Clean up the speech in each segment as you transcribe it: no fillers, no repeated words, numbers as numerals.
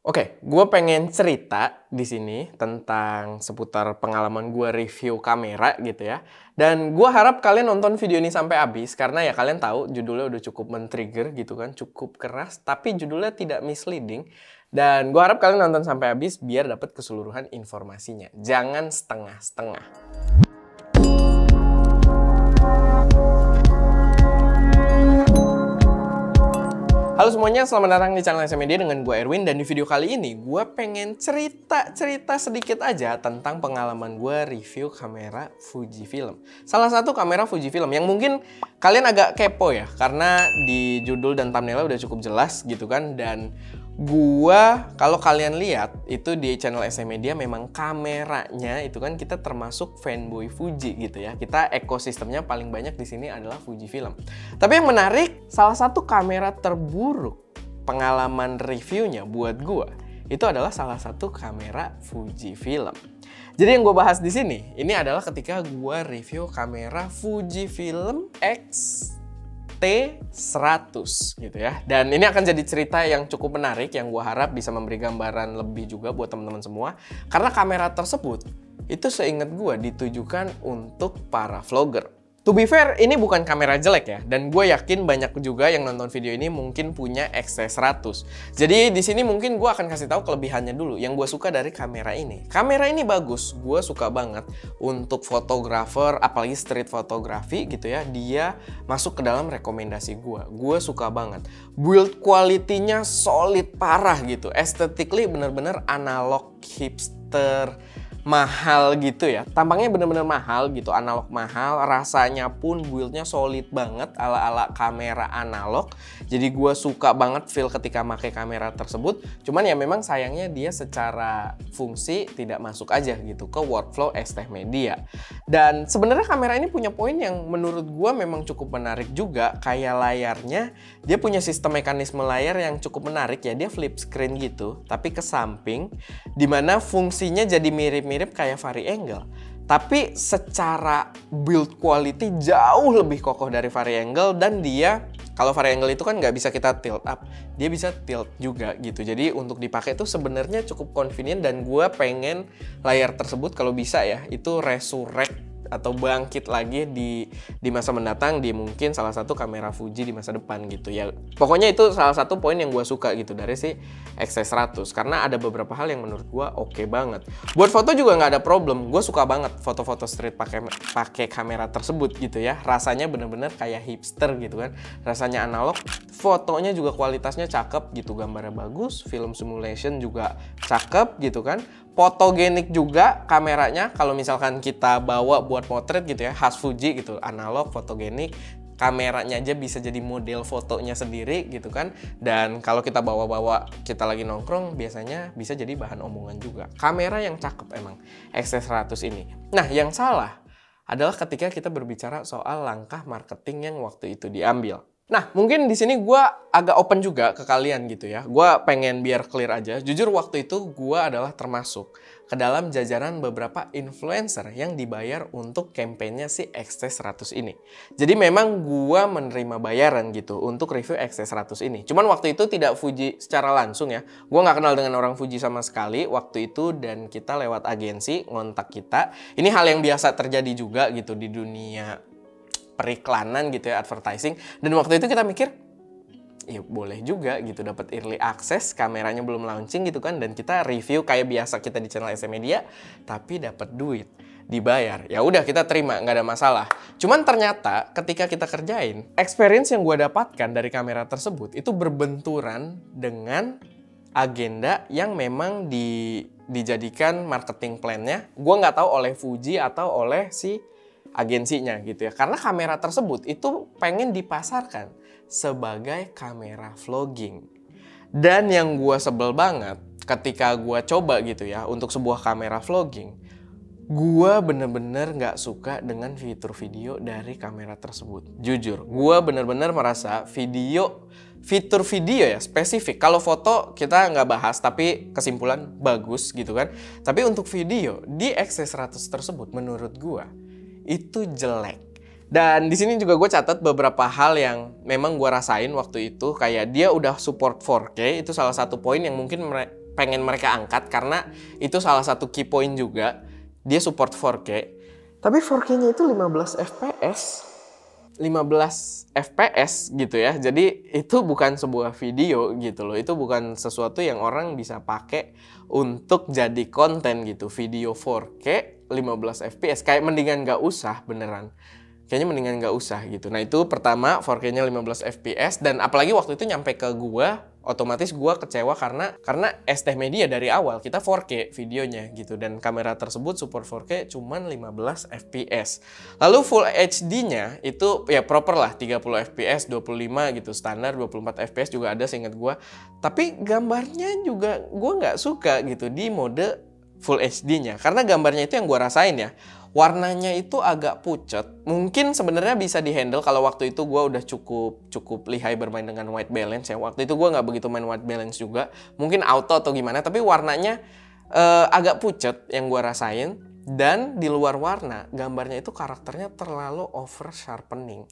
Oke, gue pengen cerita di sini tentang seputar pengalaman gue review kamera gitu ya. Dan gue harap kalian nonton video ini sampai habis karena ya kalian tahu judulnya udah cukup men-trigger gitu kan, cukup keras tapi judulnya tidak misleading. Dan gue harap kalian nonton sampai habis biar dapat keseluruhan informasinya. Jangan setengah-setengah. Halo semuanya, selamat datang di channel SM Media dengan gue Erwin. Dan di video kali ini gue pengen cerita sedikit aja tentang pengalaman gue review kamera Fujifilm. Salah satu kamera Fujifilm yang mungkin kalian agak kepo ya, karena di judul dan thumbnailnya udah cukup jelas gitu kan. Dan kalau kalian lihat itu di channel SM Media memang kameranya itu kan kita termasuk fanboy Fuji gitu ya. Kita ekosistemnya paling banyak di sini adalah Fujifilm. Tapi yang menarik, salah satu kamera terburuk pengalaman reviewnya buat gua itu adalah salah satu kamera Fujifilm. Jadi yang gue bahas di sini ini adalah ketika gua review kamera Fujifilm X T100 gitu ya. Dan ini akan jadi cerita yang cukup menarik yang gue harap bisa memberi gambaran lebih juga buat teman-teman semua. Karena kamera tersebut itu seingat gue ditujukan untuk para vlogger. To be fair, ini bukan kamera jelek ya, dan gue yakin banyak juga yang nonton video ini mungkin punya X-T100. Jadi di sini mungkin gue akan kasih tahu kelebihannya dulu, yang gue suka dari kamera ini. Kamera ini bagus, gue suka banget untuk fotografer, apalagi street photography gitu ya. Dia masuk ke dalam rekomendasi gue. Gue suka banget. Build quality-nya solid parah gitu. Aesthetically bener-bener analog hipster. Mahal gitu ya, tampangnya bener-bener mahal gitu, analog mahal, rasanya pun build-nya solid banget ala-ala kamera analog. Jadi gue suka banget feel ketika pakai kamera tersebut. Cuman ya memang sayangnya dia secara fungsi tidak masuk aja gitu ke workflow ST Media. Dan sebenarnya kamera ini punya poin yang menurut gue memang cukup menarik juga. Kayak layarnya, dia punya sistem mekanisme layar yang cukup menarik ya. Dia flip screen gitu, tapi ke samping, dimana fungsinya jadi mirip kayak vari angle, tapi secara build quality jauh lebih kokoh dari vari angle. Dan dia, kalau vari angle itu kan nggak bisa kita tilt up, dia bisa tilt juga gitu. Jadi untuk dipakai tuh sebenarnya cukup convenient. Dan gue pengen layar tersebut kalau bisa ya itu resurrect atau bangkit lagi di masa mendatang di mungkin salah satu kamera Fuji di masa depan gitu ya. Pokoknya itu salah satu poin yang gue suka gitu dari si X-T100, karena ada beberapa hal yang menurut gue oke banget. Buat foto juga nggak ada problem, gue suka banget foto-foto street pakai kamera tersebut gitu ya. Rasanya bener-bener kayak hipster gitu kan, rasanya analog. Fotonya juga kualitasnya cakep gitu, gambarnya bagus, film simulation juga cakep gitu kan. Fotogenik juga kameranya, kalau misalkan kita bawa buat potret gitu ya, khas Fuji gitu, analog, fotogenik. Kameranya aja bisa jadi model fotonya sendiri gitu kan. Dan kalau kita bawa-bawa, kita lagi nongkrong, biasanya bisa jadi bahan omongan juga. Kamera yang cakep emang X-T100 ini. Nah, yang salah adalah ketika kita berbicara soal langkah marketing yang waktu itu diambil. Nah, mungkin di sini gue agak open juga ke kalian gitu ya. Gue pengen biar clear aja. Jujur waktu itu gue adalah termasuk ke dalam jajaran beberapa influencer yang dibayar untuk kampanye si X-T100 ini. Jadi memang gue menerima bayaran gitu untuk review X-T100 ini. Cuman waktu itu tidak Fuji secara langsung ya. Gue nggak kenal dengan orang Fuji sama sekali waktu itu, dan kita lewat agensi ngontak kita. Ini hal yang biasa terjadi juga gitu di dunia periklanan gitu ya, advertising. Dan waktu itu kita mikir, ya boleh juga gitu dapat early access, kameranya belum launching gitu kan, dan kita review kayak biasa kita di channel SM Media, tapi dapat duit, dibayar. Ya udah kita terima, nggak ada masalah. Cuman ternyata ketika kita kerjain, experience yang gue dapatkan dari kamera tersebut itu berbenturan dengan agenda yang memang dijadikan marketing plan-nya. Gue nggak tahu oleh Fuji atau oleh si agensinya gitu ya. Karena kamera tersebut itu pengen dipasarkan sebagai kamera vlogging. Dan yang gue sebel banget ketika gue coba gitu ya untuk sebuah kamera vlogging, gue bener-bener gak suka dengan fitur video dari kamera tersebut. Jujur, gue bener-bener merasa fitur video ya spesifik. Kalau foto kita nggak bahas, tapi kesimpulan bagus gitu kan. Tapi untuk video di X-T100 tersebut menurut gue itu jelek. Dan di sini juga gue catat beberapa hal yang memang gue rasain waktu itu. Kayak dia udah support 4K, itu salah satu poin yang mungkin pengen mereka angkat karena itu salah satu key point juga. Dia support 4K. Tapi 4K-nya itu 15 FPS. 15 FPS gitu ya. Jadi itu bukan sebuah video gitu loh. Itu bukan sesuatu yang orang bisa pakai untuk jadi konten gitu. Video 4K 15 FPS. Kayak mendingan nggak usah beneran. Kayaknya mendingan nggak usah gitu. Nah itu pertama 4K-nya 15 FPS. Dan apalagi waktu itu nyampe ke gua, otomatis gua kecewa karena ST Media dari awal kita 4K videonya gitu. Dan kamera tersebut support 4K cuman 15 FPS. Lalu Full HD-nya itu ya proper lah 30 FPS, 25 gitu. Standar 24 FPS juga ada seingat gua. Tapi gambarnya juga gua nggak suka gitu di mode Full HD-nya. Karena gambarnya itu yang gua rasain ya. Warnanya itu agak pucat. Mungkin sebenarnya bisa dihandle kalau waktu itu gue udah cukup lihai bermain dengan white balance ya. Waktu itu gue nggak begitu main white balance juga. Mungkin auto atau gimana. Tapi warnanya agak pucat yang gue rasain. Dan di luar warna, gambarnya itu karakternya terlalu over sharpening.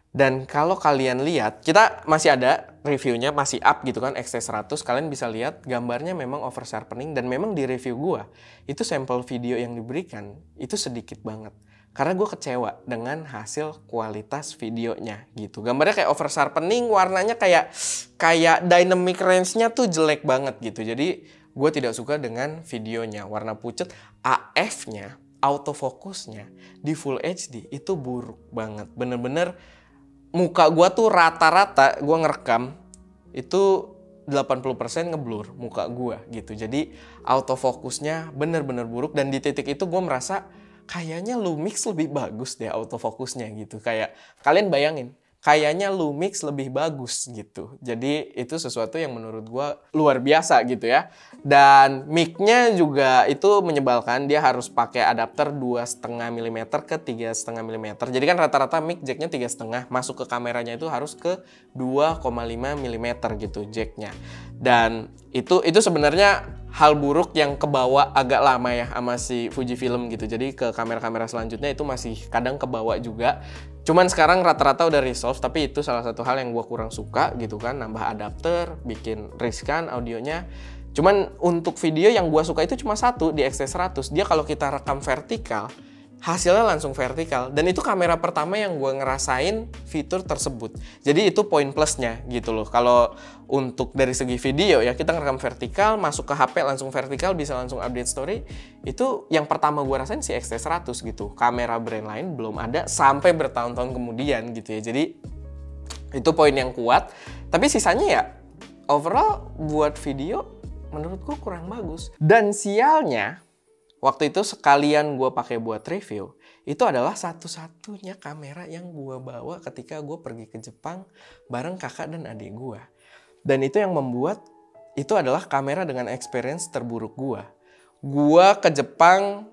Dan kalau kalian lihat, kita masih ada reviewnya, masih up gitu kan, XT100. Kalian bisa lihat gambarnya memang over sharpening. Dan memang di review gua, itu sampel video yang diberikan, itu sedikit banget. Karena gue kecewa dengan hasil kualitas videonya gitu. Gambarnya kayak over sharpening, warnanya kayak dynamic range-nya tuh jelek banget gitu. Jadi gue tidak suka dengan videonya. Warna pucat, AF-nya, autofokusnya di Full HD itu buruk banget. Bener-bener muka gue tuh rata-rata gue ngerekam itu 80% ngeblur muka gue gitu. Jadi autofokusnya bener-bener buruk. Dan di titik itu gue merasa kayaknya Lumix lebih bagus deh autofokusnya gitu. Kayak kalian bayangin, kayaknya Lumix lebih bagus gitu. Jadi itu sesuatu yang menurut gue luar biasa gitu ya. Dan mic-nya juga itu menyebalkan. Dia harus pakai adapter 2,5 mm ke 3,5 mm. Jadi kan rata-rata mic jacknya 3,5. Masuk ke kameranya itu harus ke 2,5 mm gitu jacknya. Dan itu sebenarnya hal buruk yang kebawa agak lama ya sama si Fujifilm gitu. Jadi ke kamera-kamera selanjutnya itu masih kadang kebawa juga. Cuman sekarang rata-rata udah resolve, tapi itu salah satu hal yang gue kurang suka gitu kan. Nambah adapter, bikin riskan audionya. Cuman untuk video yang gue suka itu cuma satu di XT100. Dia kalau kita rekam vertikal, hasilnya langsung vertikal. Dan itu kamera pertama yang gue ngerasain fitur tersebut. Jadi itu poin plusnya gitu loh. Kalau untuk dari segi video ya, kita ngerekam vertikal, masuk ke HP langsung vertikal, bisa langsung update story. Itu yang pertama gue rasain si XT100 gitu. Kamera brand lain belum ada sampai bertahun-tahun kemudian gitu ya. Jadi itu poin yang kuat. Tapi sisanya ya overall buat video menurut gue kurang bagus. Dan sialnya waktu itu sekalian gue pakai buat review, itu adalah satu-satunya kamera yang gue bawa ketika gue pergi ke Jepang bareng kakak dan adik gue. Dan itu yang membuat itu adalah kamera dengan experience terburuk gue. Gue ke Jepang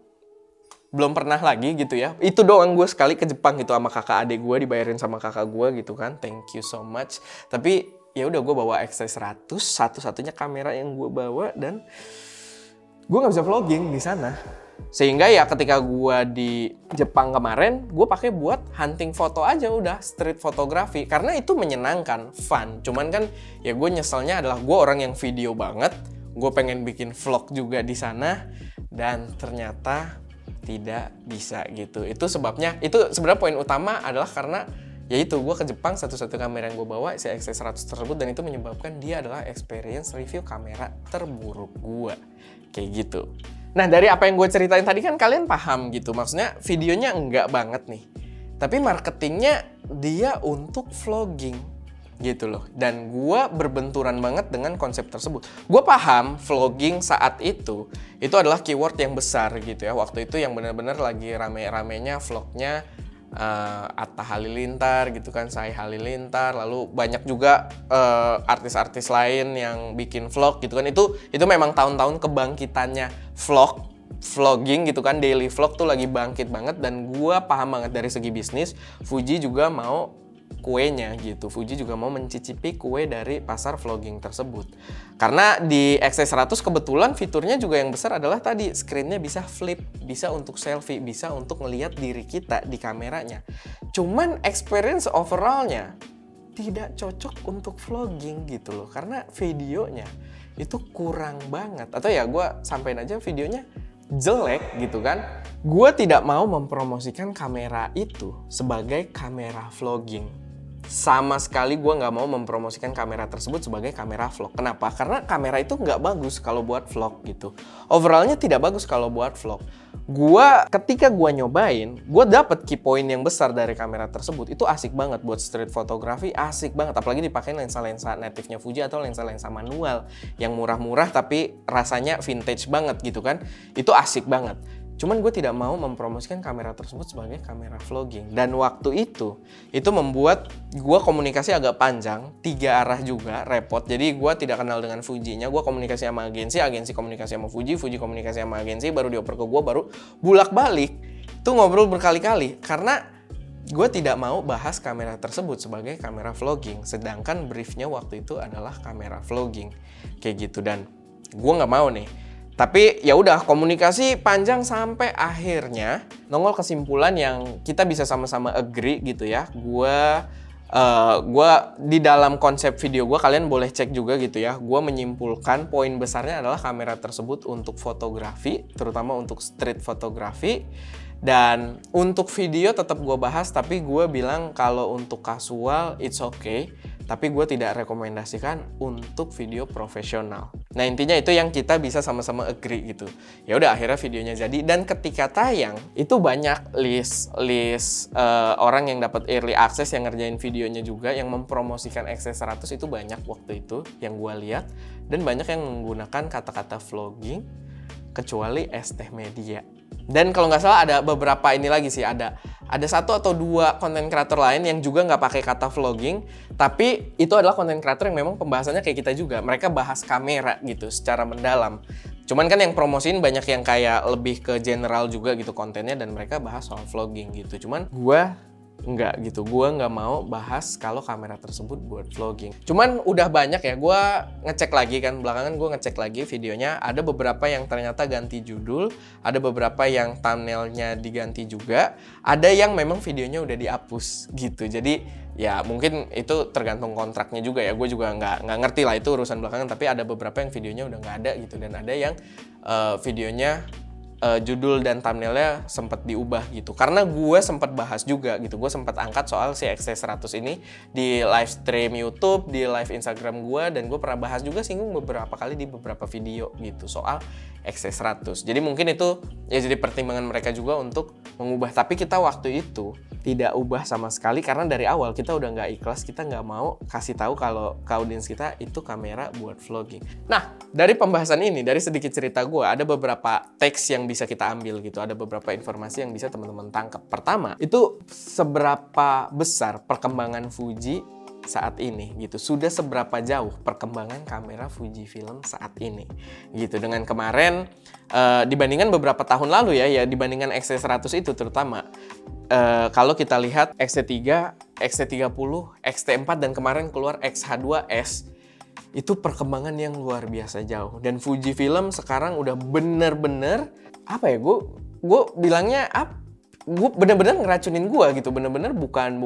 belum pernah lagi gitu ya. Itu doang gue sekali ke Jepang gitu sama kakak adik gue, dibayarin sama kakak gue gitu kan. Thank you so much. Tapi ya udah gue bawa XT100, satu-satunya kamera yang gue bawa, dan gue nggak bisa vlogging di sana. Sehingga ya ketika gue di Jepang kemarin, gue pakai buat hunting foto aja udah, street photography. Karena itu menyenangkan, fun. Cuman kan ya gue nyeselnya adalah gue orang yang video banget. Gue pengen bikin vlog juga di sana, dan ternyata tidak bisa gitu. Itu sebabnya, itu sebenarnya poin utama adalah karena yaitu gue ke Jepang, satu-satu kamera yang gue bawa si XT100 tersebut, dan itu menyebabkan dia adalah experience review kamera terburuk gue. Kayak gitu. Nah dari apa yang gue ceritain tadi kan kalian paham gitu. Maksudnya videonya enggak banget nih. Tapi marketingnya dia untuk vlogging gitu loh. Dan gue berbenturan banget dengan konsep tersebut. Gue paham vlogging saat itu adalah keyword yang besar gitu ya. Waktu itu yang benar-benar lagi rame-ramenya vlognya Atta Halilintar gitu kan, Sai Halilintar, lalu banyak juga artis-artis lain yang bikin vlog gitu kan. Itu memang tahun-tahun kebangkitannya vlogging gitu kan, daily vlog tuh lagi bangkit banget. Dan gua paham banget dari segi bisnis, Fuji juga mau kuenya gitu. Fuji juga mau mencicipi kue dari pasar vlogging tersebut. Karena di XT100 kebetulan fiturnya juga yang besar adalah tadi screen-nya bisa flip, bisa untuk selfie, bisa untuk ngelihat diri kita di kameranya. Cuman experience overall-nya tidak cocok untuk vlogging gitu loh. Karena videonya itu kurang banget. Atau ya gue sampein aja videonya jelek gitu kan. Gue tidak mau mempromosikan kamera itu sebagai kamera vlogging. Sama sekali gue nggak mau mempromosikan kamera tersebut sebagai kamera vlog. Kenapa? Karena kamera itu nggak bagus kalau buat vlog gitu. Overallnya tidak bagus kalau buat vlog. Ketika gue nyobain, gue dapet key point yang besar dari kamera tersebut. Itu asik banget buat street photography, asik banget. Apalagi dipakai lensa-lensa native-nya Fuji atau lensa-lensa manual yang murah-murah tapi rasanya vintage banget gitu kan. Itu asik banget. Cuman gue tidak mau mempromosikan kamera tersebut sebagai kamera vlogging. Dan waktu itu membuat gue komunikasi agak panjang, 3 arah juga, repot. Jadi gue tidak kenal dengan Fuji-nya, gue komunikasi sama agensi komunikasi sama Fuji komunikasi sama agensi, baru dioper ke gue, baru bulak-balik. Itu ngobrol berkali-kali, karena gue tidak mau bahas kamera tersebut sebagai kamera vlogging. Sedangkan briefnya waktu itu adalah kamera vlogging. Kayak gitu, dan gue nggak mau nih. Tapi ya udah, komunikasi panjang sampai akhirnya nongol kesimpulan yang kita bisa sama-sama agree gitu ya. Gue di dalam konsep video gue, kalian boleh cek juga gitu ya. Gue menyimpulkan poin besarnya adalah kamera tersebut untuk fotografi, terutama untuk street photography. Dan untuk video tetap gue bahas, tapi gue bilang kalau untuk casual it's okay. Tapi gue tidak rekomendasikan untuk video profesional. Nah intinya itu yang kita bisa sama-sama agree gitu. Ya udah, akhirnya videonya jadi, dan ketika tayang itu banyak list orang yang dapat early access yang ngerjain videonya juga, yang mempromosikan XT100 itu banyak waktu itu yang gue lihat, dan banyak yang menggunakan kata-kata vlogging kecuali ST Media. Dan kalau nggak salah ada beberapa ini lagi sih, ada 1 atau 2 konten kreator lain yang juga nggak pakai kata vlogging, tapi itu adalah konten kreator yang memang pembahasannya kayak kita juga. Mereka bahas kamera gitu secara mendalam. Cuman kan yang promosiin banyak yang kayak lebih ke general juga gitu kontennya, dan mereka bahas soal vlogging gitu. Cuman gue enggak gitu, gue nggak mau bahas kalau kamera tersebut buat vlogging. Cuman udah banyak ya, gue ngecek lagi kan, belakangan gue ngecek lagi videonya, ada beberapa yang ternyata ganti judul, ada beberapa yang thumbnailnya diganti juga, ada yang memang videonya udah dihapus gitu. Jadi ya mungkin itu tergantung kontraknya juga ya, gue juga nggak ngerti lah, itu urusan belakangan. Tapi ada beberapa yang videonya udah nggak ada gitu, dan ada yang videonya judul dan thumbnailnya sempat diubah gitu. Karena gue sempat bahas juga gitu, gue sempat angkat soal si XT100 ini di live stream YouTube, di live Instagram gue, dan gue pernah bahas juga, singgung beberapa kali di beberapa video gitu soal XT100. Jadi mungkin itu ya jadi pertimbangan mereka juga untuk mengubah. Tapi kita waktu itu tidak ubah sama sekali, karena dari awal kita udah nggak ikhlas, kita nggak mau kasih tahu kalau ke audiens kita itu kamera buat vlogging. Nah, dari pembahasan ini, dari sedikit cerita gue, ada beberapa teks yang bisa kita ambil gitu, ada beberapa informasi yang bisa teman-teman tangkap. Pertama, itu seberapa besar perkembangan Fuji saat ini gitu, sudah seberapa jauh perkembangan kamera Fujifilm saat ini gitu, dengan kemarin dibandingkan beberapa tahun lalu ya dibandingkan XT100 itu terutama. Kalau kita lihat XT3, XT30, XT4, dan kemarin keluar XH2S, itu perkembangan yang luar biasa jauh. Dan Fujifilm sekarang udah bener-bener apa ya, gue bilangnya gue bener-bener ngeracunin gue gitu, bener-bener bukan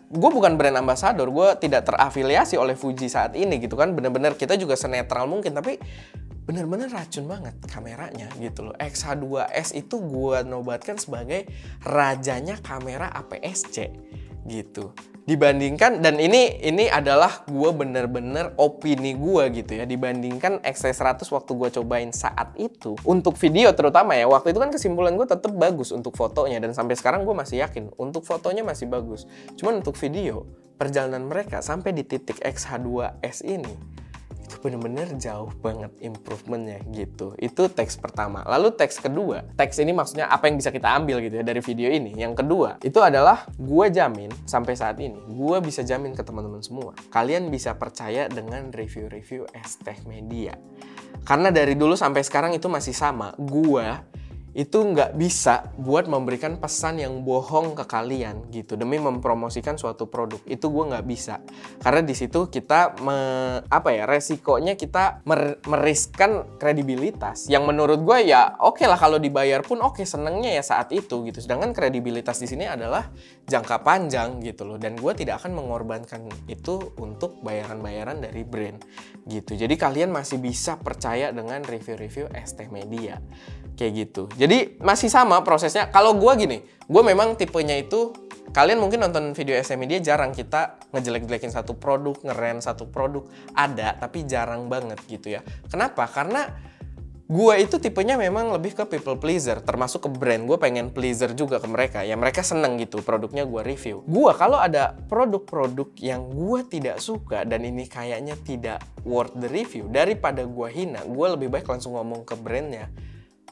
gue bukan brand ambassador, gue tidak terafiliasi oleh Fuji saat ini gitu kan, bener-bener kita juga senetral mungkin, tapi bener-bener racun banget kameranya gitu loh. XH2S itu gue nobatkan sebagai rajanya kamera APS-C gitu. Dibandingkan, dan ini adalah gue bener-bener opini gue gitu ya, dibandingkan XT100 waktu gue cobain saat itu untuk video terutama ya, waktu itu kan kesimpulan gue tetap bagus untuk fotonya, dan sampai sekarang gue masih yakin untuk fotonya masih bagus. Cuman untuk video, perjalanan mereka sampai di titik XH2S ini itu bener-bener jauh banget improvementnya gitu. Itu teks pertama. Lalu teks kedua, teks ini maksudnya apa yang bisa kita ambil gitu ya dari video ini. Yang kedua itu adalah, gue jamin sampai saat ini, gue bisa jamin ke teman-teman semua, kalian bisa percaya dengan review-review ST Media. Karena dari dulu sampai sekarang itu masih sama, gue itu nggak bisa buat memberikan pesan yang bohong ke kalian gitu demi mempromosikan suatu produk. Itu gue nggak bisa, karena di situ kita resikonya kita meriskan kredibilitas yang menurut gue ya oke lah kalau dibayar pun oke, senengnya ya saat itu gitu. Sedangkan kredibilitas di sini adalah jangka panjang gitu loh, dan gue tidak akan mengorbankan itu untuk bayaran-bayaran dari brand gitu. Jadi kalian masih bisa percaya dengan review-review ST Media kayak gitu. Jadi masih sama prosesnya. Kalau gue gini, gue memang tipenya itu, kalian mungkin nonton video ST Media jarang kita ngejelek-jelekin satu produk, ngeren satu produk. Ada, tapi jarang banget gitu ya. Kenapa? Karena gue itu tipenya memang lebih ke people pleaser, termasuk ke brand. Gue pengen pleaser juga ke mereka, ya mereka seneng gitu produknya gue review. Gue kalau ada produk-produk yang gue tidak suka dan ini kayaknya tidak worth the review, daripada gue hina, gue lebih baik langsung ngomong ke brandnya,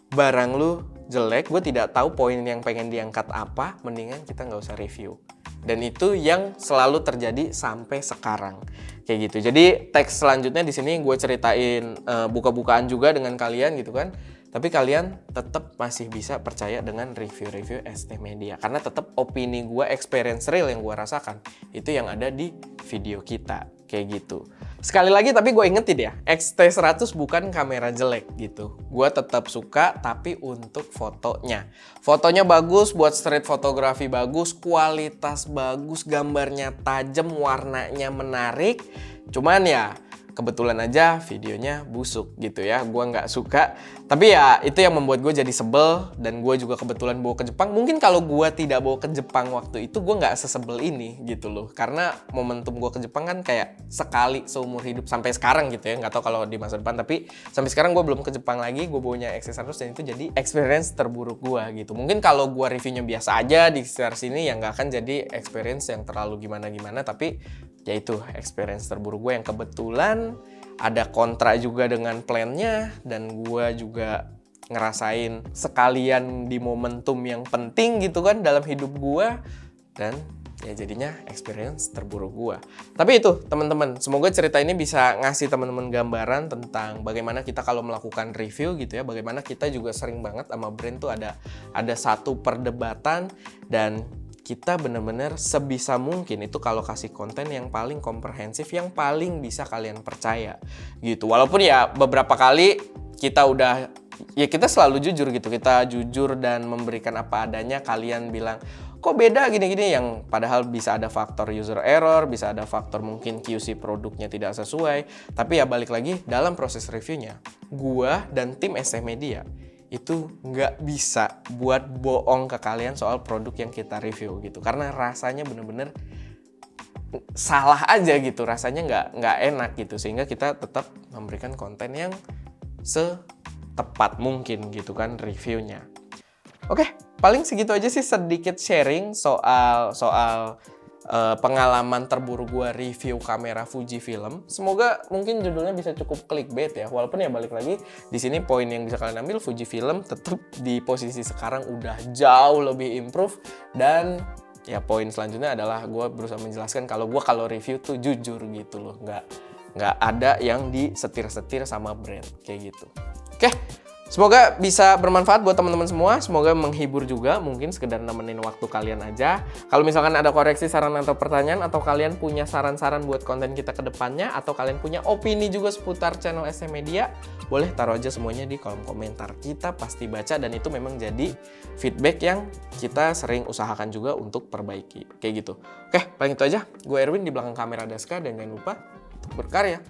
barang lu jelek, gue tidak tahu poin yang pengen diangkat apa, mendingan kita nggak usah review. Dan itu yang selalu terjadi sampai sekarang kayak gitu. Jadi teks selanjutnya di sini gue ceritain buka-bukaan juga dengan kalian gitu kan. Tapi kalian tetap masih bisa percaya dengan review-review ST Media, karena tetap opini gue, experience real yang gue rasakan itu yang ada di video kita kayak gitu. Sekali lagi tapi gue ingetin ya, XT100 bukan kamera jelek gitu. Gue tetap suka tapi untuk fotonya. Fotonya bagus, buat street fotografi bagus, kualitas bagus, gambarnya tajam, warnanya menarik. Cuman ya kebetulan aja videonya busuk gitu ya, gue nggak suka. Tapi ya itu yang membuat gue jadi sebel, dan gue juga kebetulan bawa ke Jepang. Mungkin kalau gue tidak bawa ke Jepang waktu itu, gue nggak sesebel ini gitu loh. Karena momentum gue ke Jepang kan kayak sekali seumur hidup sampai sekarang gitu ya. Nggak tahu kalau di masa depan, tapi sampai sekarang gue belum ke Jepang lagi. Gue bawanya XT100 dan itu jadi experience terburuk gue gitu. Mungkin kalau gue reviewnya biasa aja di sekitar sini ya nggak akan jadi experience yang terlalu gimana-gimana. Tapi ya itu experience terburuk gue yang kebetulan ada kontra juga dengan plannya, dan gue juga ngerasain sekalian di momentum yang penting gitu kan dalam hidup gue, dan ya jadinya experience terburuk gue. Tapi itu teman-teman, semoga cerita ini bisa ngasih teman-teman gambaran tentang bagaimana kita kalau melakukan review gitu ya, bagaimana kita juga sering banget sama brand tuh ada satu perdebatan, dan kita bener-bener sebisa mungkin itu kalau kasih konten yang paling komprehensif, yang paling bisa kalian percaya gitu. Walaupun ya beberapa kali kita udah, ya kita selalu jujur gitu, kita jujur dan memberikan apa adanya. Kalian bilang kok beda gini-gini, yang padahal bisa ada faktor user error, bisa ada faktor mungkin QC produknya tidak sesuai. Tapi ya balik lagi, dalam proses reviewnya gua dan tim ST Media itu nggak bisa buat bohong ke kalian soal produk yang kita review gitu, karena rasanya bener-bener salah aja gitu, rasanya nggak enak gitu, sehingga kita tetap memberikan konten yang setepat mungkin gitu kan reviewnya. Oke, paling segitu aja sih, sedikit sharing soal pengalaman terburuk gue review kamera Fujifilm. Semoga mungkin judulnya bisa cukup clickbait ya. Walaupun ya balik lagi di sini poin yang bisa kalian ambil, Fujifilm tetap di posisi sekarang udah jauh lebih improve, dan ya poin selanjutnya adalah gue berusaha menjelaskan kalau gue kalau review tuh jujur gitu loh, nggak ada yang disetir-setir sama brand kayak gitu. Oke. Semoga bisa bermanfaat buat teman-teman semua, semoga menghibur juga, mungkin sekedar nemenin waktu kalian aja. Kalau misalkan ada koreksi, saran, atau pertanyaan, atau kalian punya saran-saran buat konten kita ke depannya, atau kalian punya opini juga seputar channel ST Media, boleh taruh aja semuanya di kolom komentar. Kita pasti baca, dan itu memang jadi feedback yang kita sering usahakan juga untuk perbaiki. Kayak gitu. Oke, paling itu aja. Gue Erwin di belakang kamera Daska, dan jangan lupa untuk berkarya.